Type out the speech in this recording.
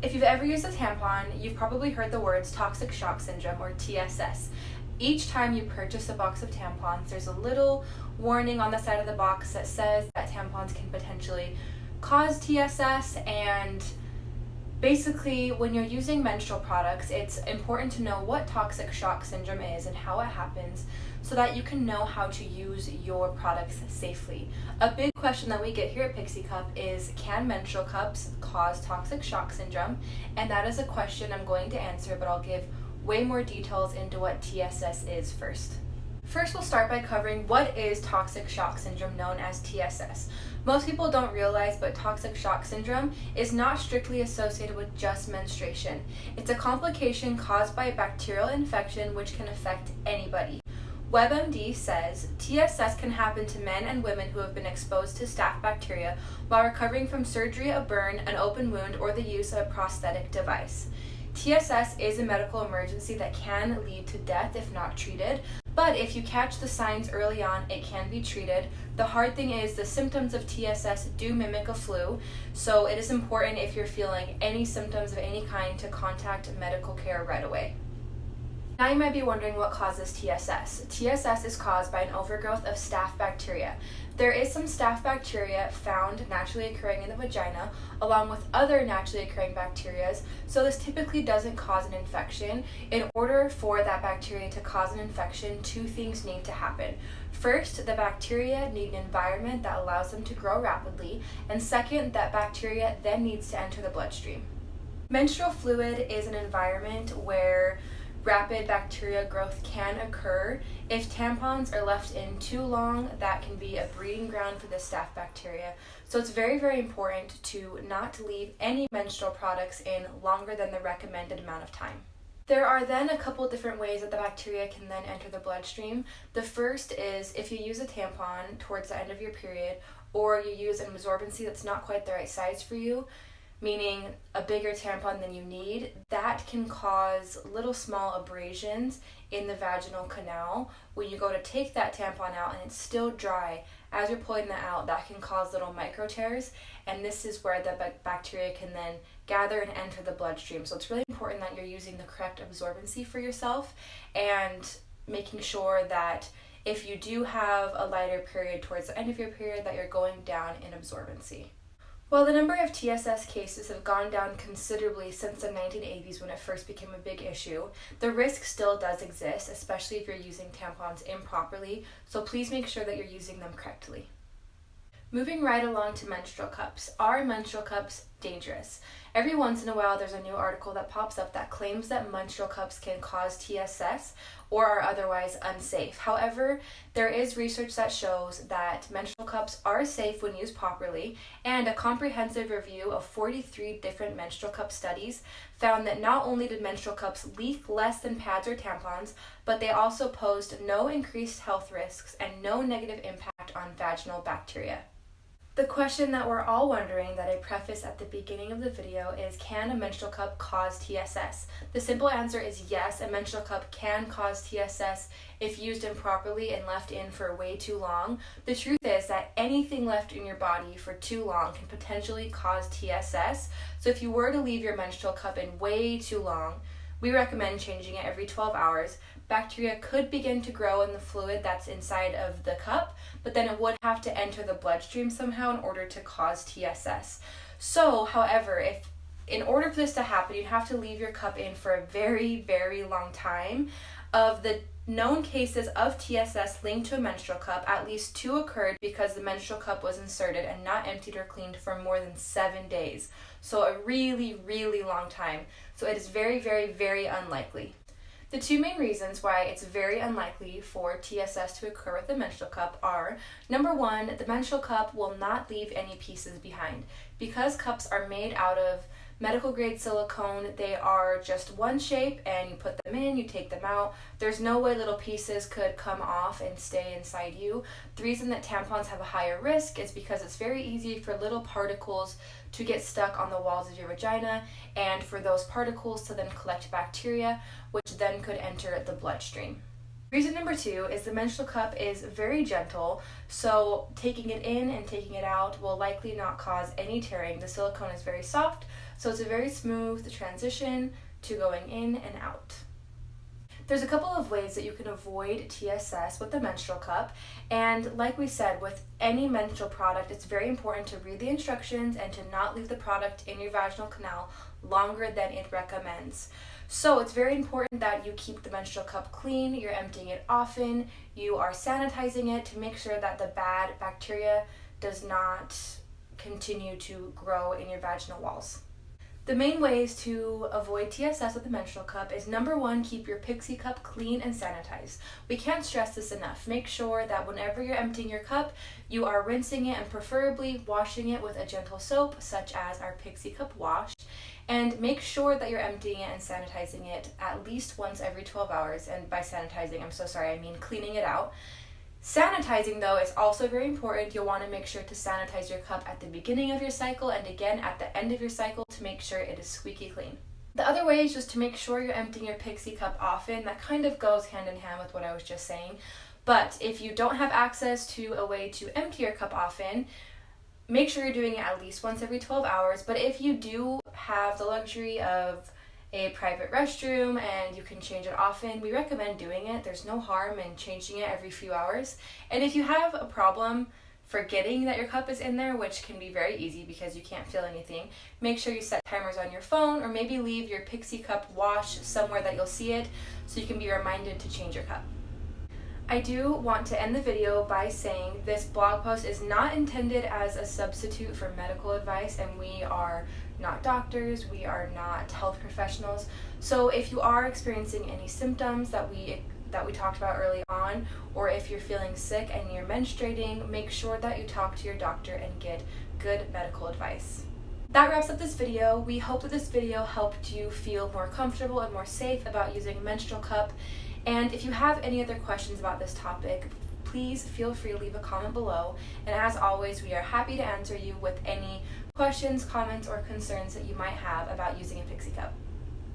If you've ever used a tampon, you've probably heard the words toxic shock syndrome or TSS. Each time you purchase a box of tampons, there's a little warning on the side of the box that says that tampons can potentially cause TSS, and basically when you're using menstrual products, it's important to know what toxic shock syndrome is and how it happens so that you can know how to use your products safely. A big question that we get here at Pixie Cup is, can menstrual cups cause toxic shock syndrome? And that is a question I'm going to answer, but I'll give way more details into what TSS is first. First, we'll start by covering what is toxic shock syndrome, known as TSS. Most people don't realize, but toxic shock syndrome is not strictly associated with just menstruation. It's a complication caused by a bacterial infection which can affect anybody. WebMD says TSS can happen to men and women who have been exposed to staph bacteria while recovering from surgery, a burn, an open wound, or the use of a prosthetic device. TSS is a medical emergency that can lead to death if not treated, but if you catch the signs early on, it can be treated. The hard thing is the symptoms of TSS do mimic a flu, so it is important, if you're feeling any symptoms of any kind, to contact medical care right away. Now you might be wondering what causes TSS. TSS is caused by an overgrowth of staph bacteria. There is some staph bacteria found naturally occurring in the vagina, along with other naturally occurring bacteria, so this typically doesn't cause an infection. In order for that bacteria to cause an infection, two things need to happen. First, the bacteria need an environment that allows them to grow rapidly, and second, that bacteria then needs to enter the bloodstream. Menstrual fluid is an environment where rapid bacteria growth can occur. If tampons are left in too long, that can be a breeding ground for the staph bacteria. So it's very, very important to not leave any menstrual products in longer than the recommended amount of time. There are then a couple different ways that the bacteria can then enter the bloodstream. The first is if you use a tampon towards the end of your period, or you use an absorbency that's not quite the right size for you, meaning a bigger tampon than you need, that can cause little small abrasions in the vaginal canal. When you go to take that tampon out and it's still dry, as you're pulling that out, that can cause little micro tears, and this is where the bacteria can then gather and enter the bloodstream. So it's really important that you're using the correct absorbency for yourself, and making sure that if you do have a lighter period towards the end of your period, that you're going down in absorbency. While the number of TSS cases have gone down considerably since the 1980s when it first became a big issue, the risk still does exist, especially if you're using tampons improperly, so please make sure that you're using them correctly. Moving right along to menstrual cups. Are menstrual cups dangerous? Every once in a while there's a new article that pops up that claims that menstrual cups can cause TSS or are otherwise unsafe. However, there is research that shows that menstrual cups are safe when used properly, and a comprehensive review of 43 different menstrual cup studies found that not only did menstrual cups leak less than pads or tampons, but they also posed no increased health risks and no negative impact on vaginal bacteria. The question that we're all wondering, that I preface at the beginning of the video, is, can a menstrual cup cause TSS? The simple answer is yes, a menstrual cup can cause TSS if used improperly and left in for way too long. The truth is that anything left in your body for too long can potentially cause TSS. So if you were to leave your menstrual cup in way too long, we recommend changing it every 12 hours. Bacteria could begin to grow in the fluid that's inside of the cup, but then it would have to enter the bloodstream somehow in order to cause TSS. So, however, in order for this to happen, you have to leave your cup in for a very, very long time. Of the known cases of TSS linked to a menstrual cup, at least 2 occurred because the menstrual cup was inserted and not emptied or cleaned for more than 7 days. So a really, really long time. So it is very, very, very unlikely. The 2 main reasons why it's very unlikely for TSS to occur with the menstrual cup are, number 1, the menstrual cup will not leave any pieces behind. Because cups are made out of medical grade silicone, they are just one shape, and you put them in, you take them out. There's no way little pieces could come off and stay inside you. The reason that tampons have a higher risk is because it's very easy for little particles to get stuck on the walls of your vagina, and for those particles to then collect bacteria, which then could enter the bloodstream. Reason number 2 is the menstrual cup is very gentle, so taking it in and taking it out will likely not cause any tearing. The silicone is very soft, so it's a very smooth transition to going in and out. There's a couple of ways that you can avoid TSS with the menstrual cup, and like we said, with any menstrual product, it's very important to read the instructions and to not leave the product in your vaginal canal longer than it recommends. So it's very important that you keep the menstrual cup clean, you're emptying it often, you are sanitizing it to make sure that the bad bacteria does not continue to grow in your vaginal walls. The main ways to avoid TSS with the menstrual cup is number 1, keep your Pixie cup clean and sanitized. We can't stress this enough. Make sure that whenever you're emptying your cup, you are rinsing it and preferably washing it with a gentle soap such as our Pixie cup wash. And make sure that you're emptying it and sanitizing it at least once every 12 hours. And by sanitizing, I mean cleaning it out. Sanitizing, though, is also very important. You'll want to make sure to sanitize your cup at the beginning of your cycle and again at the end of your cycle to make sure it is squeaky clean. The other way is just to make sure you're emptying your Pixie cup often. That kind of goes hand in hand with what I was just saying. But if you don't have access to a way to empty your cup often, make sure you're doing it at least once every 12 hours. But if you do have the luxury of a private restroom and you can change it often, we recommend doing it. There's no harm in changing it every few hours. And if you have a problem forgetting that your cup is in there, which can be very easy because you can't feel anything, make sure you set timers on your phone or maybe leave your Pixie cup wash somewhere that you'll see it so you can be reminded to change your cup. I do want to end the video by saying this blog post is not intended as a substitute for medical advice, and we are not doctors, we are not health professionals. So if you are experiencing any symptoms that we talked about early on, or if you're feeling sick and you're menstruating, make sure that you talk to your doctor and get good medical advice. That wraps up this video. We hope that this video helped you feel more comfortable and more safe about using a menstrual cup. And if you have any other questions about this topic, please feel free to leave a comment below. And as always, we are happy to answer you with any questions, comments, or concerns that you might have about using a Pixie cup.